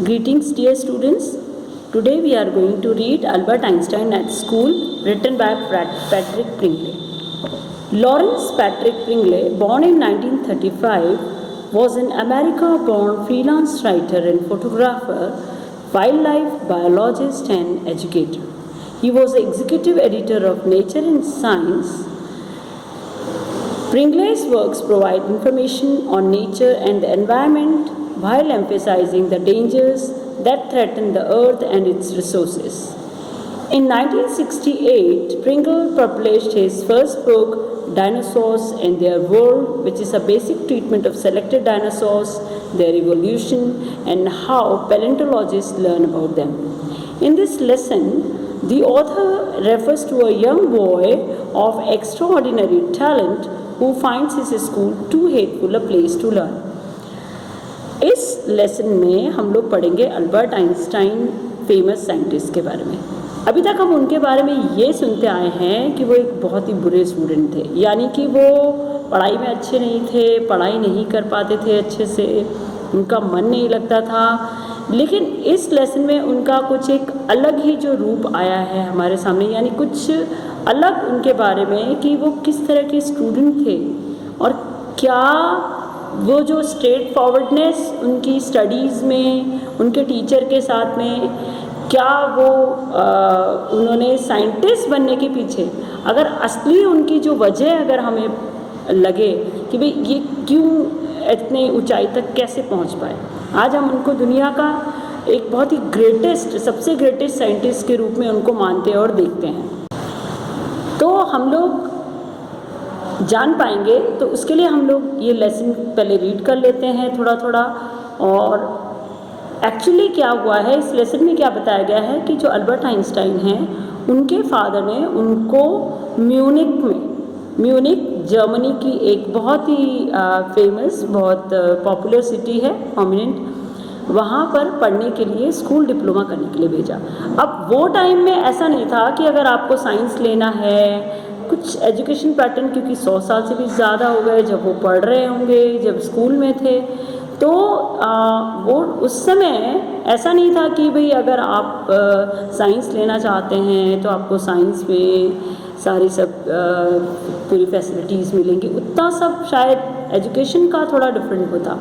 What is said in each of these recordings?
Greetings, dear students. Today we are going to read Albert Einstein at School, written by Patrick Pringle. Lawrence Patrick Pringle, born in 1935, was an America-born freelance writer and photographer, wildlife biologist and educator. He was the executive editor of Nature and Science. Pringle's works provide information on nature and the environment while emphasizing the dangers that threaten the earth and its resources. In 1968, Pringle published his first book, Dinosaurs and Their World, which is a basic treatment of selected dinosaurs, their evolution, and how paleontologists learn about them. In this lesson, the author refers to a young boy of extraordinary talent who finds his school too hateful a place to learn. इस lesson में हम लोग पढ़ेंगे Albert Einstein, famous scientist के बारे में। अभी तक हम उनके बारे में ये सुनते आए हैं कि वो एक बहुत ही बुरे स्टूडेंट थे, यानी कि वो पढ़ाई में अच्छे नहीं थे, पढ़ाई नहीं कर पाते थे अच्छे से, उनका मन नहीं लगता था। लेकिन इस लेसन में उनका कुछ एक अलग ही जो रूप आया है हमारे सामने, यानी कुछ अलग उनके बारे में कि वो किस तरह के स्टूडेंट थे और क्या वो जो स्ट्रेट फॉरवर्डनेस उनकी स्टडीज़ में, उनके टीचर के साथ में, क्या वो उन्होंने साइंटिस्ट बनने के पीछे अगर असली उनकी जो वजह अगर हमें लगे कि भाई ये क्यों इतने ऊंचाई तक कैसे पहुंच पाए, आज हम उनको दुनिया का एक बहुत ही ग्रेटेस्ट, सबसे ग्रेटेस्ट साइंटिस्ट के रूप में उनको मानते हैं और देखते हैं। तो हम लोग जान पाएंगे तो उसके लिए हम लोग ये लेसन पहले रीड कर लेते हैं थोड़ा थोड़ा। और एक्चुअली क्या हुआ है इस लेसन में, क्या बताया गया है कि जो अल्बर्ट आइंस्टाइन हैं उनके फादर ने उनको म्यूनिक जर्मनी की एक बहुत ही फेमस, बहुत पॉपुलर सिटी है, प्रोमिनेंट, वहाँ पर पढ़ने के लिए स्कूल डिप्लोमा करने के लिए भेजा। अब वो टाइम में ऐसा नहीं था कि अगर आपको साइंस लेना है, कुछ एजुकेशन पैटर्न, क्योंकि 100 साल से भी ज़्यादा हो गए जब वो पढ़ रहे होंगे, जब स्कूल में थे, तो वो उस समय ऐसा नहीं था कि भाई अगर आप साइंस लेना चाहते हैं तो आपको साइंस में सारी सब पूरी फैसिलिटीज़ मिलेंगी, उतना सब शायद एजुकेशन का थोड़ा डिफरेंट होता।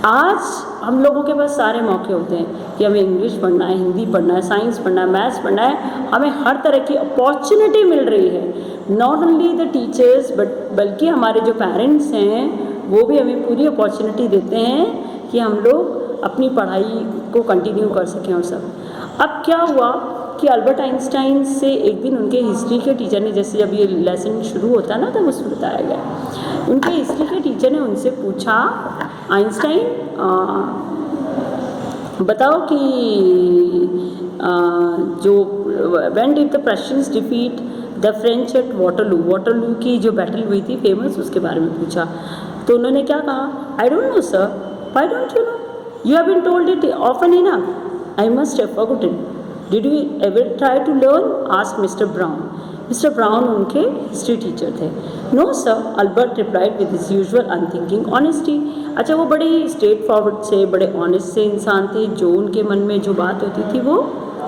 आज हम लोगों के पास सारे मौके होते हैं कि हमें इंग्लिश पढ़ना है, हिंदी पढ़ना है, साइंस पढ़ना है, मैथ्स पढ़ना है, हमें हर तरह की अपॉर्चुनिटी मिल रही है। नॉट ओनली द टीचर्स बल्कि हमारे जो पेरेंट्स हैं वो भी हमें पूरी अपॉर्चुनिटी देते हैं कि हम लोग अपनी पढ़ाई को कंटिन्यू कर सकें और सब। अब क्या हुआ कि अल्बर्ट आइंस्टाइन से एक दिन उनके हिस्ट्री के टीचर ने, जैसे जब ये लेसन शुरू होता ना तब उसमें बताया गया, उनके हिस्ट्री के टीचर ने उनसे पूछा, आइंस्टाइन बताओ कि जो when did the Prussians defeat the French eight Waterloo की जो बैटल हुई थी फेमस, उसके बारे में पूछा। तो उन्होंने क्या कहा, I don't know sir, why don't you know, you have been told it often enough, I must have forgotten, did you ever try to learn, asked Mr Brown. Mr Brown उनके history teacher थे। No sir, Albert replied with his usual unthinking honesty. अच्छा, वो बड़े straight forward से, बड़े honest से इंसान थे, जो उनके मन में जो बात होती थी वो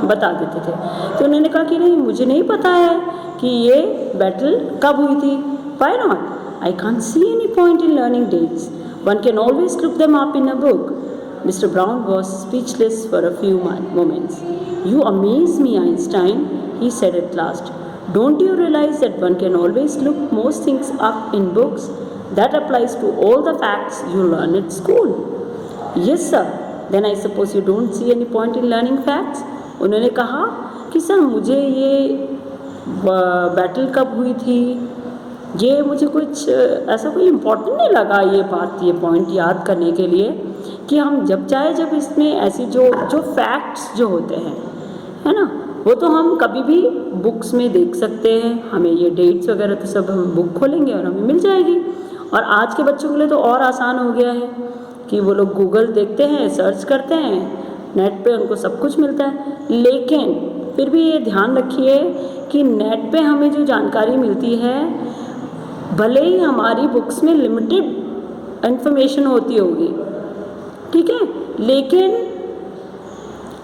बता देते थे। तो उन्होंने कहा कि नहीं, मुझे नहीं पता है कि ये बैटल कब हुई थी। Why not, I can't see any point in learning dates, one can always look them up in a book. Mr. Brown was speechless for a few moments. You amaze me, Einstein, he said at last. Don't you realize that one can always look most things up in books? That applies to all the facts you learn at school. Yes, sir. Then I suppose you don't see any point in learning facts? उन्होंने कहा कि sir मुझे ये battle कब हुई थी, ये मुझे कुछ ऐसा कोई इम्पोर्टेंट नहीं लगा ये बात, ये पॉइंट याद करने के लिए कि हम जब चाहे, जब इसमें ऐसी जो फैक्ट्स जो होते हैं, है ना, वो तो हम कभी भी बुक्स में देख सकते हैं। हमें ये डेट्स वगैरह तो सब हम बुक खोलेंगे और हमें मिल जाएगी। और आज के बच्चों के लिए तो और आसान हो गया है कि वो लोग गूगल देखते हैं, सर्च करते हैं, नेट पे उनको सब कुछ मिलता है। लेकिन फिर भी ये ध्यान रखिए कि नेट पे हमें जो जानकारी मिलती है, भले ही हमारी बुक्स में लिमिटेड इन्फॉर्मेशन होती होगी, ठीक है, लेकिन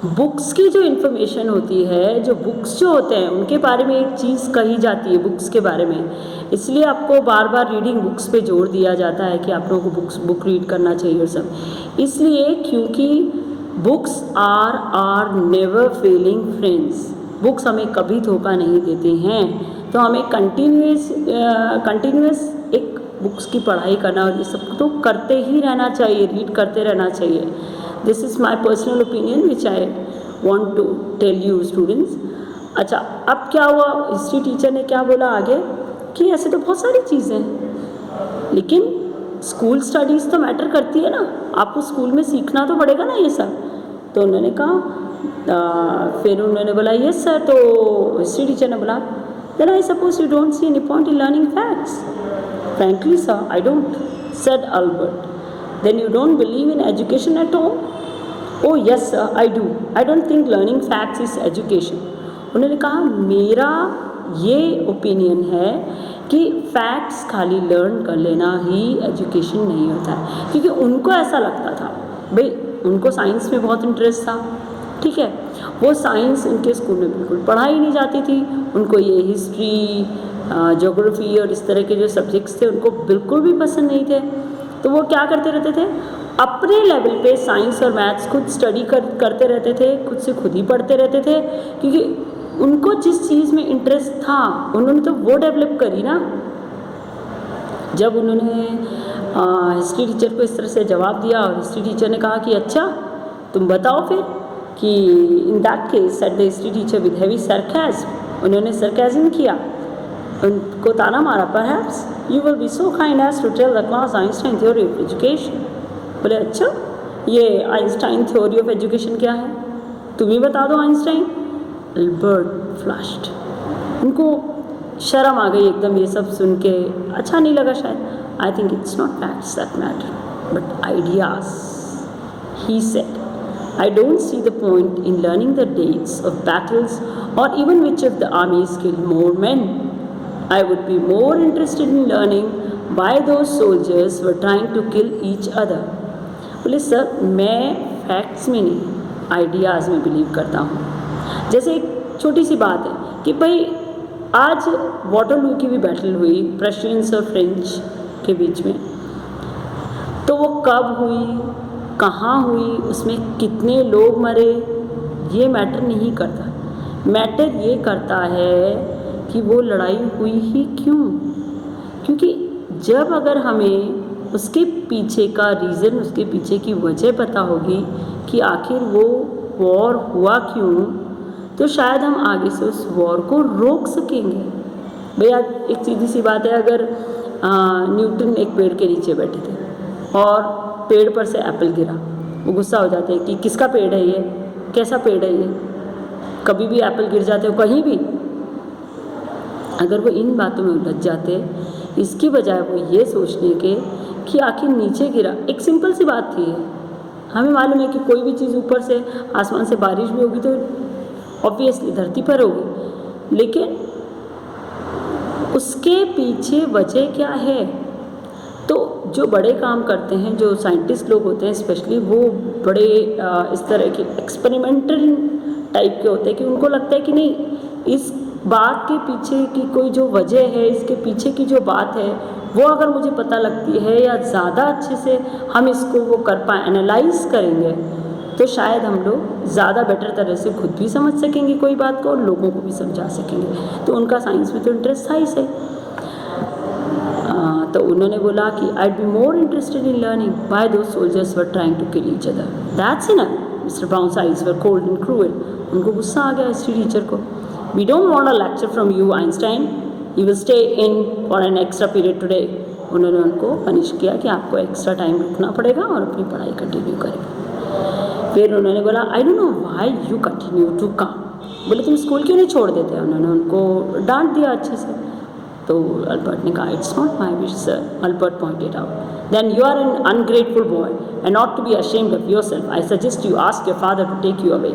बुक्स की जो इन्फॉर्मेशन होती है, जो बुक्स जो होते हैं उनके बारे में एक चीज़ कही जाती है बुक्स के बारे में, इसलिए आपको बार बार रीडिंग बुक्स पे जोर दिया जाता है कि आप लोगों को बुक रीड करना चाहिए और सब, इसलिए क्योंकि books are never failing friends. Books हमें कभी धोखा नहीं देते हैं, तो हमें कंटिन्यूस एक बुक्स की पढ़ाई करना और ये सब तो करते ही रहना चाहिए, रीड करते रहना चाहिए। This is my personal opinion which I want to tell you students. अच्छा, अब क्या हुआ, हिस्ट्री टीचर ने क्या बोला आगे कि ऐसे तो बहुत सारी चीज़ें हैं, लेकिन स्कूल स्टडीज़ तो मैटर करती है ना, आपको स्कूल में सीखना तो पड़ेगा ना ये सब। तो उन्होंने कहा, फिर उन्होंने बोला यस सर। तो हिस्ट्री टीचर ने बोला then I suppose you don't see any point in learning facts. Frankly sir I don't, said Albert. Then you don't believe in education at home? Oh yes sir I do, I don't think learning facts is education. उन्होंने कहा मेरा ये opinion है कि facts खाली learn कर लेना ही education नहीं होता है, क्योंकि उनको ऐसा लगता था, भाई उनको साइंस में बहुत इंटरेस्ट था, ठीक है, वो साइंस उनके स्कूल में बिल्कुल पढ़ाई नहीं जाती थी, उनको ये हिस्ट्री ज्योग्राफी और इस तरह के जो सब्जेक्ट्स थे उनको बिल्कुल भी पसंद नहीं थे। तो वो क्या करते रहते थे, अपने लेवल पे साइंस और मैथ्स खुद स्टडी करते रहते थे, खुद से खुद ही पढ़ते रहते थे, क्योंकि उनको जिस चीज़ में इंटरेस्ट था उन्होंने तो वो डेवलप करी ना। जब उन्होंने हिस्ट्री टीचर को इस तरह से जवाब दिया और हिस्ट्री टीचर ने कहा कि अच्छा तुम बताओ फिर, कि in that case said the history teacher with heavy sarcasm, उन्होंने सरकाज़्म किया, उनको ताना मारा, perhaps you will be so kind as to tell the class Einstein theory of education. बोले अच्छा ये आइंस्टाइन थ्योरी ऑफ एजुकेशन क्या है, तुम ही बता दो आइंस्टाइन। अल्बर्ट फ्लश्ड, उनको शर्म आ गई एकदम ये सब सुन के, अच्छा नहीं लगा शायद। I think it's not facts that matter but ideas, he said. I don't see the point in learning the dates of battles or even which of the armies killed more men. I would be more interested in learning why those soldiers were trying to kill each other. बोले sir मैं facts में नहीं, ideas में believe करता हूँ। जैसे एक छोटी सी बात है कि भाई आज वाटरलू की भी बैटल हुई प्रशियंस और फ्रेंच के बीच में, तो वो कब हुई, कहाँ हुई, उसमें कितने लोग मरे, ये मैटर नहीं करता। मैटर ये करता है कि वो लड़ाई हुई ही क्यों, क्योंकि जब अगर हमें उसके पीछे का रीज़न, उसके पीछे की वजह पता होगी कि आखिर वो वॉर हुआ क्यों, तो शायद हम आगे से उस वॉर को रोक सकेंगे। भैया एक सीधी सी बात है, अगर न्यूटन एक पेड़ के नीचे बैठे थे और पेड़ पर से एप्पल गिरा, वो गुस्सा हो जाते हैं कि किसका पेड़ है ये, कैसा पेड़ है ये, कभी भी एप्पल गिर जाते हो कहीं भी। अगर वो इन बातों में उलझ जाते, इसकी बजाय वो ये सोचने के कि आखिर नीचे गिरा, एक सिंपल सी बात थी। हमें मालूम है कि कोई भी चीज़ ऊपर से आसमान से बारिश भी होगी तो ऑब्वियसली धरती पर होगी, लेकिन उसके पीछे वजह क्या है। तो जो बड़े काम करते हैं, जो साइंटिस्ट लोग होते हैं स्पेशली, वो बड़े इस तरह के एक्सपेरिमेंटल टाइप के होते हैं कि उनको लगता है कि नहीं, इस बात के पीछे की कोई जो वजह है, इसके पीछे की जो बात है वो अगर मुझे पता लगती है या ज़्यादा अच्छे से हम इसको वो कर पाए, एनालाइज करेंगे, तो शायद हम लोग ज़्यादा बेटर तरह से खुद भी समझ सकेंगे कोई बात को और लोगों को भी समझा सकेंगे। तो उनका साइंस में तो इंटरेस्ट था ही से। तो उन्होंने बोला कि I be more interested in learning why those soldiers were trying to kill each other. That's enough. Mister Brown's eyes were cold and cruel. उनको गुस्सा आ गया हिस्ट्री टीचर को। We don't want a lecture from you Einstein, you will stay in for an extra period today. उन्होंने उनको punish किया कि आपको एक्स्ट्रा टाइम रुकना पड़ेगा और अपनी पढ़ाई कंटिन्यू करें। फिर उन्होंने बोला I don't know why you continue to come. बोले तुम स्कूल क्यों नहीं छोड़ देते। उन्होंने उनको डांट दिया अच्छे से। तो अल्बर्ट ने कहा it's not my wish sir. Albert pointed out then you are an ungrateful boy and not to be ashamed of yourself. I suggest you ask your father to take you away.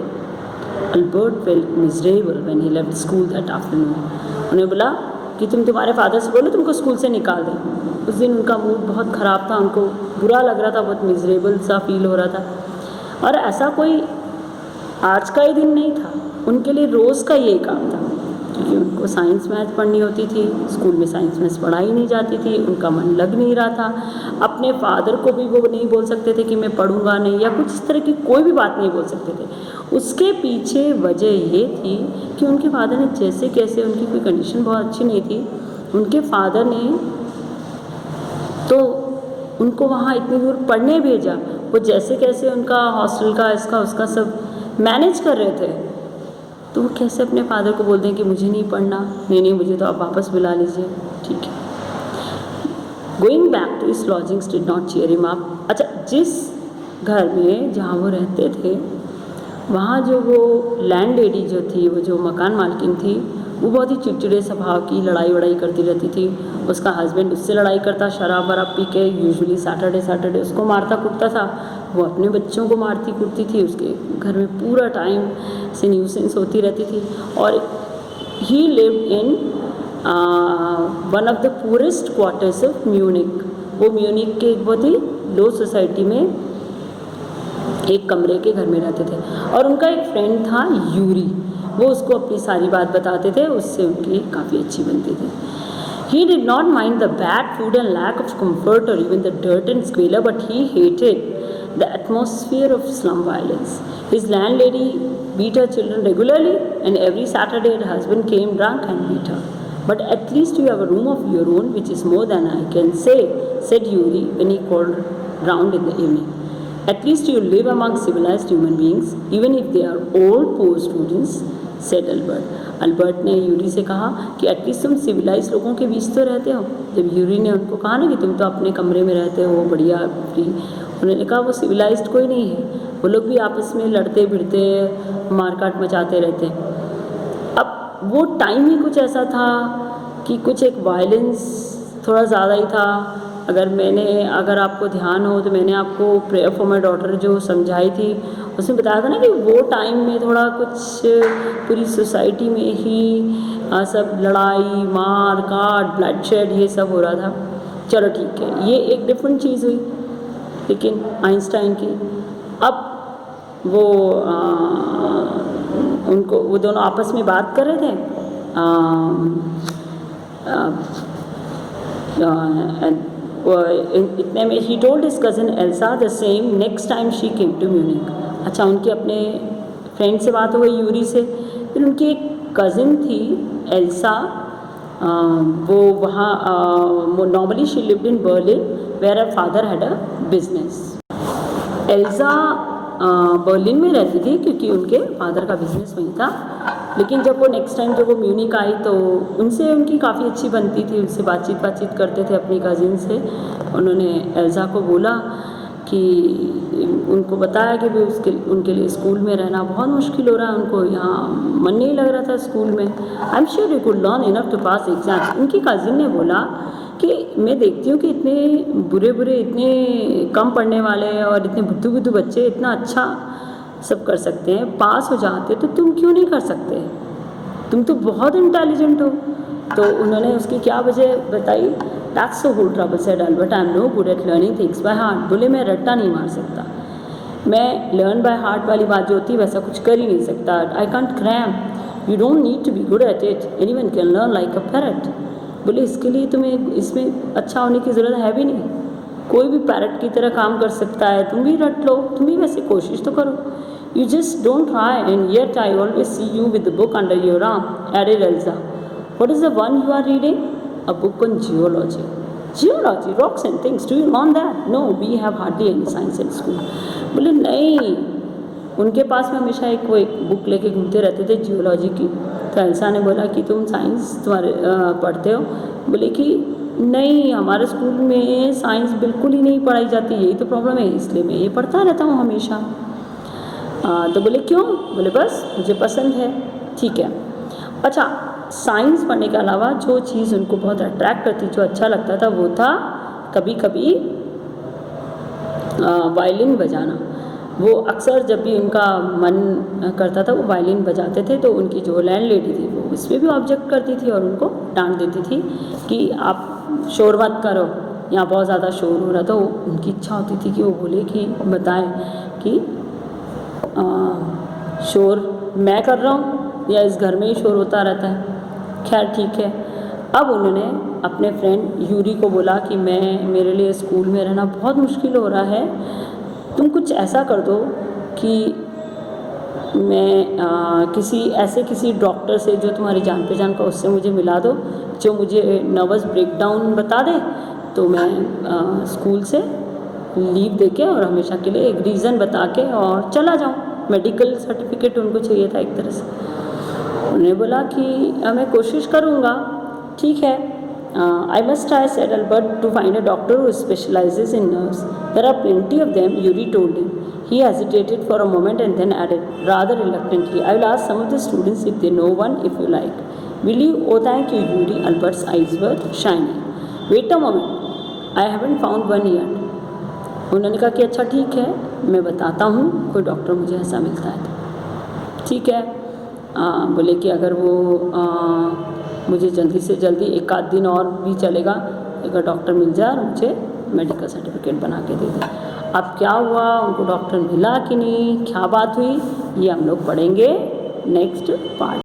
Albert felt miserable when he left school that afternoon. उन्होंने बोला कि तुम तुम्हारे father से बोलो तुमको school से निकाल दें। उस दिन उनका मूड बहुत ख़राब था, उनको बुरा लग रहा था, बहुत मिजरेबल सा फील हो रहा था। और ऐसा कोई आज का ही दिन नहीं था, उनके लिए रोज़ का ये काम था, क्योंकि उनको साइंस मैथ पढ़नी होती थी। स्कूल में साइंस मैथ पढ़ाई नहीं जाती थी, उनका मन लग नहीं रहा था। अपने फादर को भी वो नहीं बोल सकते थे कि मैं पढ़ूंगा नहीं, या कुछ इस तरह की कोई भी बात नहीं बोल सकते थे। उसके पीछे वजह ये थी कि उनके फादर ने जैसे कैसे, उनकी कोई कंडीशन बहुत अच्छी नहीं थी, उनके फादर ने तो उनको वहाँ इतनी दूर पढ़ने भेजा। वो जैसे कैसे उनका हॉस्टल का इसका उसका सब मैनेज कर रहे थे, तो वो कैसे अपने फादर को बोल दें कि मुझे नहीं पढ़ना, नहीं मुझे तो आप वापस बुला लीजिए, ठीक है। Going back to his lodgings did not cheer him up. अच्छा, जिस घर में जहाँ वो रहते थे, वहाँ जो वो लैंड लेडी जो थी, वो जो मकान मालकिन थी, वो बहुत ही चिड़चिड़े स्वभाव की, लड़ाई वड़ाई करती रहती थी। उसका हस्बैंड उससे लड़ाई करता, शराब वराब पी के, यूजुअली सैटरडे उसको मारता कूटता था, वो अपने बच्चों को मारती कूटती थी। उसके घर में पूरा टाइम से न्यूसेंस होती रहती थी। और ही lived in one of the poorest quarters of Munich. वो म्यूनिक के एक बहुत ही लो सोसाइटी में एक कमरे के घर में रहते थे। और उनका एक फ्रेंड था यूरी, वो उसको अपनी सारी बात बताते थे, उससे उनकी काफ़ी अच्छी बनती थी। He did not mind the bad food and lack of comfort or even the dirt and squalor, but he hated the atmosphere of slum violence. His landlady beat her children regularly, and every Saturday her husband came drunk and beat her. But at least you have a room of your own, which is more than I can say, said Yuri when he called round in the evening. At least you live among civilized human beings, even if they are all poor students, said Albert. Albert ने Yuri से कहा कि at least तुम civilised लोगों के बीच तो रहते हो। जब यूरी ने उनको कहा ना कि तुम तो अपने कमरे में रहते हो बढ़िया फ्री, उन्होंने कहा वो सिविलाइज्ड कोई नहीं है, वो लोग भी आपस में लड़ते भिड़ते मारकाट मचाते रहते। अब वो टाइम ही कुछ ऐसा था कि कुछ एक वायलेंस थोड़ा ज़्यादा ही था। अगर आपको ध्यान हो तो मैंने आपको प्रेयर फॉर माई डॉटर जो समझाई थी, उसमें बताया था ना कि वो टाइम में थोड़ा कुछ पूरी सोसाइटी में ही सब लड़ाई मार काट ब्लडशेड ये सब हो रहा था। चलो ठीक है, ये एक डिफरेंट चीज़ हुई। लेकिन आइंस्टाइन की अब वो दोनों आपस में बात कर रहे थे। इतने में ही told his cousin Elsa the same next time she came to Munich. अच्छा, उनके अपने फ्रेंड से बात हो गई यूरी से। फिर उनकी एक कज़न थी एल्सा, वो वहाँ normally she lived in Berlin where her father had a business. Elsa Berlin में रहती थी क्योंकि उनके फादर का बिजनेस वहीं था। लेकिन जब वो नेक्स्ट टाइम जब वो म्यूनिक आई तो उनसे उनकी काफ़ी अच्छी बनती थी, उनसे बातचीत करते थे अपनी कज़िन से। उन्होंने एल्सा को बोला कि उनको बताया कि उनके लिए स्कूल में रहना बहुत मुश्किल हो रहा है, उनको यहाँ मन नहीं लग रहा था स्कूल में। I am sure you could learn enough to pass exams. उनकी कज़िन ने बोला कि मैं देखती हूँ कि इतने बुरे इतने कम पढ़ने वाले और इतने बुद्धू बच्चे इतना अच्छा सब कर सकते हैं, पास हो जाते, तो तुम क्यों नहीं कर सकते? तुम तो बहुत इंटेलिजेंट हो। तो उन्होंने उसकी क्या वजह बताई। That's the whole trouble said Albert, I am no good at learning things by heart. बोले मैं रट्टा नहीं मार सकता, मैं लर्न बाय हार्ट वाली बात जो होती है वैसा कुछ कर ही नहीं सकता। I can't cram, you don't need to be good at it, anyone can learn like a parrot. बोले इसके लिए तुम्हें इसमें अच्छा होने की ज़रूरत है भी नहीं, कोई भी पैरट की तरह काम कर सकता है। तुम भी रट लो, तुम भी वैसे कोशिश तो करो। You just don't try, and yet I always see you with the book under your arm, added Elsa. What is the one you are reading? A book on geology. Geology, rocks and things. Do you learn that? No, we have hardly any science in school. बोले नहीं, उनके पास में हमेशा एक book लेके घूमते रहते थे जियोलॉजी की। तो एल्सा ने बोला कि तुम साइंस तुम्हारे पढ़ते हो? बोले कि नहीं, हमारे स्कूल में साइंस बिल्कुल ही नहीं पढ़ाई जाती, यही तो प्रॉब्लम है, इसलिए मैं ये पढ़ता रहता हूँ हमेशा। तो बोले क्यों? बोले बस मुझे पसंद है। ठीक है। अच्छा, साइंस पढ़ने के अलावा जो चीज़ उनको बहुत अट्रैक्ट करती, जो अच्छा लगता था, वो था कभी कभी वायलिन बजाना। वो अक्सर जब भी उनका मन करता था वो वायलिन बजाते थे। तो उनकी जो लैंड लेडी थी वो इसमें भी ऑब्जेक्ट करती थी और उनको डांट देती थी कि आप शोर मत करो, यहाँ बहुत ज़्यादा शोर हो रहा था। उनकी इच्छा होती थी कि वो बोले कि बताएं कि शोर मैं कर रहा हूँ या इस घर में ही शोर होता रहता है। खैर ठीक है। अब उन्होंने अपने फ्रेंड यूरी को बोला कि मेरे लिए स्कूल में रहना बहुत मुश्किल हो रहा है, तुम कुछ ऐसा कर दो कि मैं किसी डॉक्टर से जो तुम्हारी जान पहचान का, उससे मुझे मिला दो, जो मुझे नर्वस ब्रेकडाउन बता दे, तो मैं स्कूल से लीव देके और हमेशा के लिए एक रीज़न बता के और चला जाऊँ। मेडिकल सर्टिफिकेट उनको चाहिए था एक तरह से। उन्होंने बोला कि मैं कोशिश करूँगा, ठीक है। I must try, said Albert, to find a doctor who specializes in nerves. There are plenty of them, Yuri told him. He hesitated for a moment and then added, rather reluctantly, I will ask some of the students if they know one, if you like. Will you? Oh, thank you, Yuri. Albert's eyes were shining. Wait a moment. I haven't found one yet. उन्होंने कहा कि अच्छा ठीक है, मैं बताता हूँ, कोई डॉक्टर मुझे ऐसा मिलता है तो। ठीक है। बोले कि अगर वो मुझे जल्दी से जल्दी एक आध दिन और भी चलेगा, अगर डॉक्टर मिल जाए और मुझे मेडिकल सर्टिफिकेट बना के दे दे। अब क्या हुआ, उनको डॉक्टर मिला कि नहीं, क्या बात हुई, ये हम लोग पढ़ेंगे नेक्स्ट पार्ट।